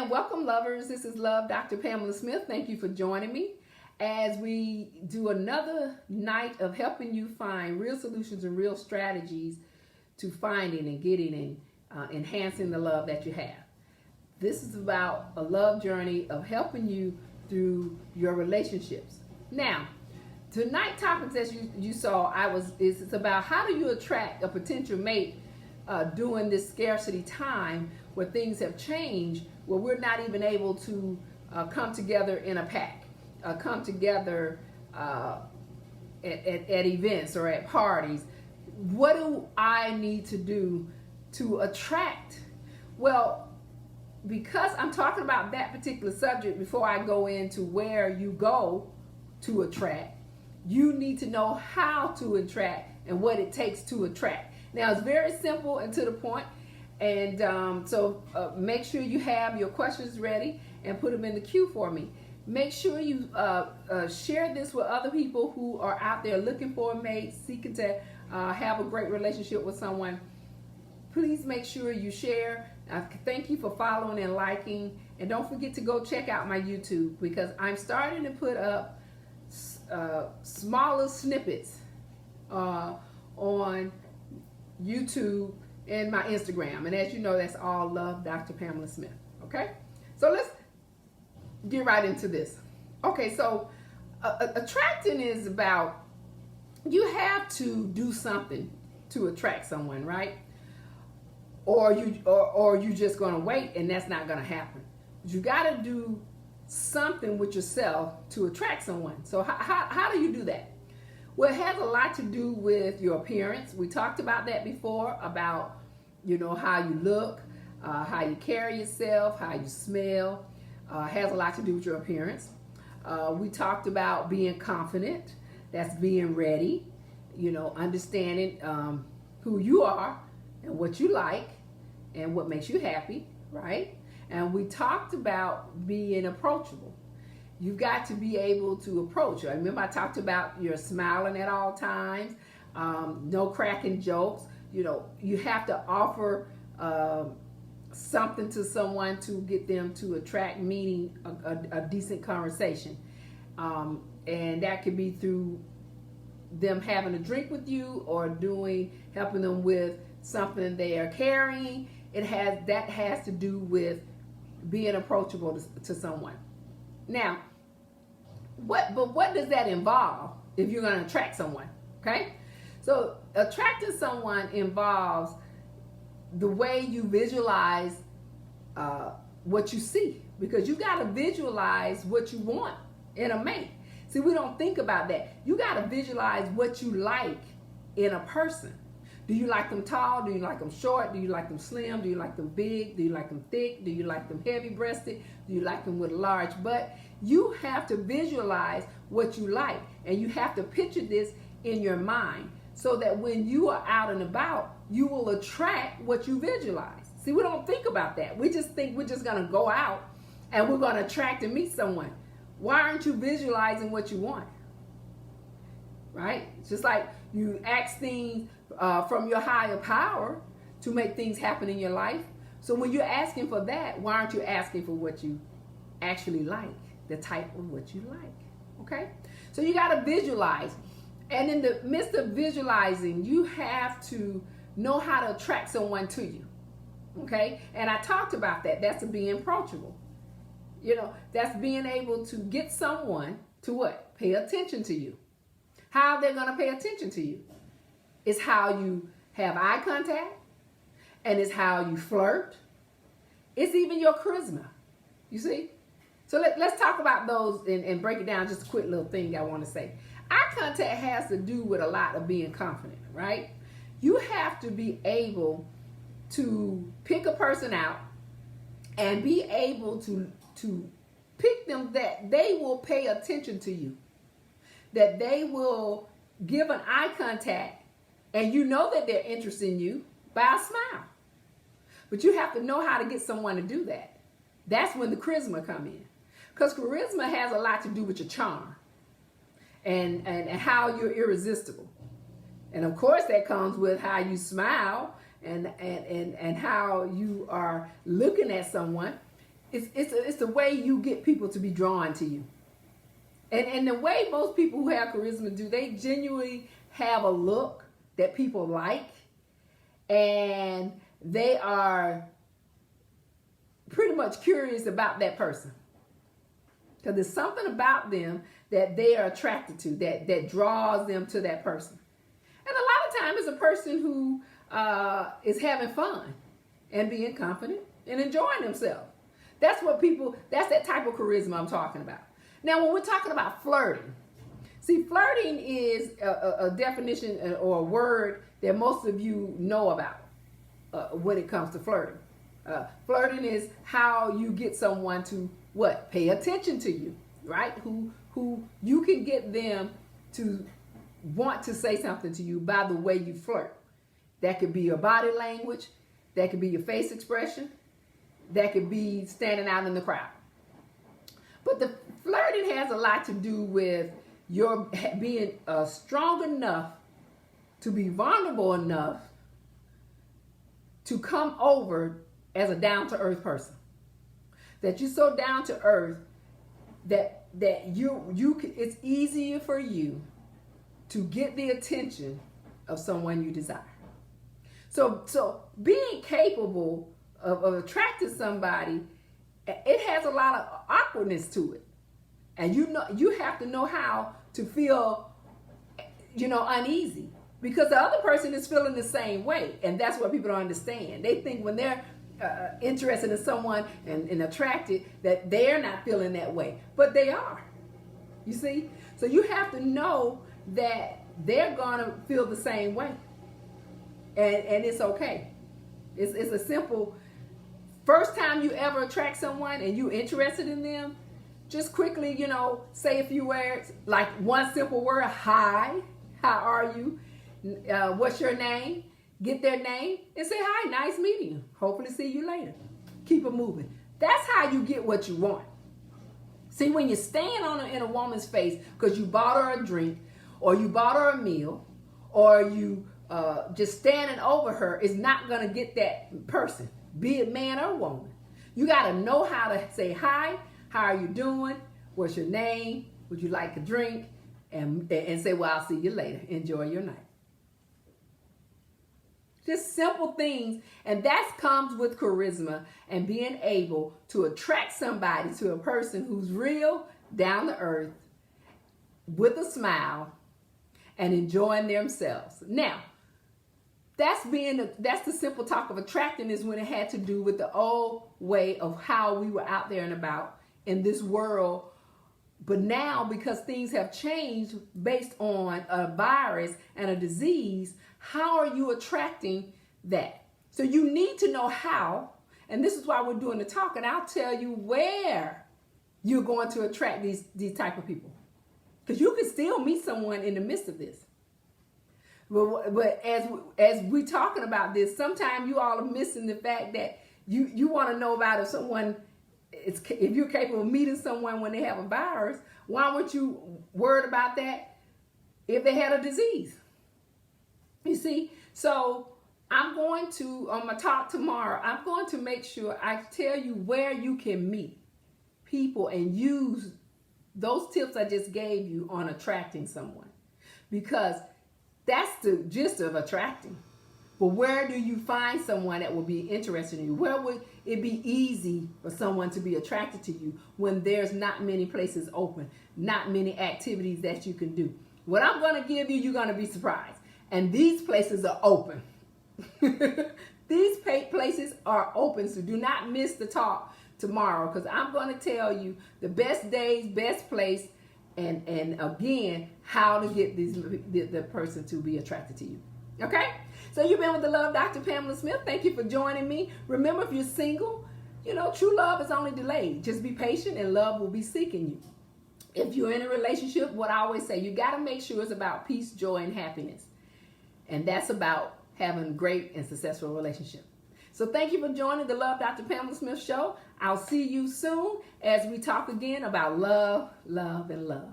And welcome, lovers. This is Love Dr. Pamela Smith. Thank you for joining me as we do another night of helping you find real solutions and real strategies to finding and getting and enhancing the love that you have. This is about a love journey of helping you through your relationships. Now, tonight's topics, as you saw, it's about how do you attract a potential mate during this scarcity time where things have changed, where we're not even able to come together in a pack, come together at events or at parties. What do I need to do to attract? Well, because I'm talking about that particular subject, before I go into where you go to attract, you need to know how to attract and what it takes to attract. Now, it's very simple and to the point. And so make sure you have your questions ready and put them in the queue for me. Make sure you share this with other people who are out there looking for a mate, seeking to have a great relationship with someone. Please make sure you share. Thank you for following and liking. And don't forget to go check out my YouTube, because I'm starting to put up smaller snippets on YouTube and my Instagram. And as you know, that's all Love Dr. Pamela Smith. Okay? So let's get right into this. Okay, so attracting is about, you have to do something to attract someone, right? Or you just going to wait and that's not going to happen. You got to do something with yourself to attract someone. So how do you do that? Well, it has a lot to do with your appearance. We talked about that before, about, how you look, how you carry yourself, how you smell. Has a lot to do with your appearance. We talked about being confident. That's being ready, understanding who you are and what you like and what makes you happy, right? And we talked about being approachable. You've got to be able to approach. I remember I talked about your smiling at all times, no cracking jokes. You have to offer something to someone to get them to attract, meaning a decent conversation. And that could be through them having a drink with you or helping them with something they are carrying. That has to do with being approachable to someone. Now, what does that involve if you're going to attract someone? Okay? So attracting someone involves the way you visualize what you see, because you got to visualize what you want in a mate. See, we don't think about that. You got to visualize what you like in a person. Do you like them tall? Do you like them short? Do you like them slim? Do you like them big? Do you like them thick? Do you like them heavy-breasted? Do you like them with a large butt? You have to visualize what you like, and you have to picture this in your mind so that when you are out and about, you will attract what you visualize. See, we don't think about that. We just think we're just going to go out and we're going to attract and meet someone. Why aren't you visualizing what you want? Right? It's just like you ask things from your higher power to make things happen in your life. So when you're asking for that, why aren't you asking for what you actually like, the type of what you like? Okay? So you got to visualize. And in the midst of visualizing, you have to know how to attract someone to you. Okay? And I talked about that. That's being approachable. That's being able to get someone to what? Pay attention to you. How they're going to pay attention to you is how you have eye contact, and it's how you flirt. It's even your charisma. You see? So let's talk about those and break it down. Just a quick little thing I want to say. Eye contact has to do with a lot of being confident, right? You have to be able to pick a person out and be able to pick them that they will pay attention to you, that they will give an eye contact, and you know that they're interested in you by a smile. But you have to know how to get someone to do that. That's when the charisma come in. Because charisma has a lot to do with your charm and how you're irresistible. And of course that comes with how you smile and how you are looking at someone. It's the way you get people to be drawn to you. And the way most people who have charisma do, they genuinely have a look that people like, and they are pretty much curious about that person. Because there's something about them that they are attracted to, that draws them to that person. And a lot of times it's a person who is having fun and being confident and enjoying themselves. That's that type of charisma I'm talking about. Now, when we're talking about flirting, see, flirting is a definition or a word that most of you know about when it comes to flirting. Flirting is how you get someone to what? Pay attention to you, right? Who you can get them to want to say something to you by the way you flirt. That could be your body language. That could be your face expression. That could be standing out in the crowd. But the flirting has a lot to do with your being strong enough to be vulnerable enough to come over as a down-to-earth person. That you're so down to earth that it's easier for you to get the attention of someone you desire. So being capable of attracting somebody, it has a lot of awkwardness to it. And you have to know how to feel, uneasy, because the other person is feeling the same way. And that's what people don't understand. They think when they're interested in someone and attracted, that they're not feeling that way, but they are. You see? So you have to know that they're gonna feel the same way, and it's okay. It's a simple. First time you ever attract someone and you're interested in them, just quickly, say a few words, like one simple word: hi, how are you? What's your name? Get their name and say, hi, nice meeting you. Hopefully see you later. Keep it moving. That's how you get what you want. See, when you're staying in a woman's face because you bought her a drink, or you bought her a meal, or you just standing over her, is not going to get that person, be it man or woman. You got to know how to say hi, how are you doing, what's your name, would you like a drink, and say, well, I'll see you later. Enjoy your night. Just simple things, and that comes with charisma and being able to attract somebody to a person who's real, down to earth, with a smile, and enjoying themselves. Now, that's the simple talk of attracting, is when it had to do with the old way of how we were out there and about in this world. But now, because things have changed based on a virus and a disease, how are you attracting that? So you need to know how, and this is why we're doing the talk, and I'll tell you where you're going to attract these type of people. Because you can still meet someone in the midst of this. But as we're talking about this, sometimes you all are missing the fact that you want to know about if you're capable of meeting someone when they have a virus. Why weren't you worried about that if they had a disease? You see? So on my talk tomorrow, I'm going to make sure I tell you where you can meet people and use those tips I just gave you on attracting someone. Because that's the gist of attracting. But where do you find someone that will be interested in you? Where would it be easy for someone to be attracted to you when there's not many places open, not many activities that you can do? What I'm going to give you, you're going to be surprised. And these places are open. These places are open, so do not miss the talk tomorrow, because I'm going to tell you the best days, best place, and again, how to get the person to be attracted to you. Okay? So you've been with the Love Dr. Pamela Smith. Thank you for joining me. Remember, if you're single, true love is only delayed. Just be patient and love will be seeking you. If you're in a relationship, what I always say, you got to make sure it's about peace, joy, and happiness. And that's about having a great and successful relationship. So thank you for joining the Love Dr. Pamela Smith Show. I'll see you soon as we talk again about love, love, and love.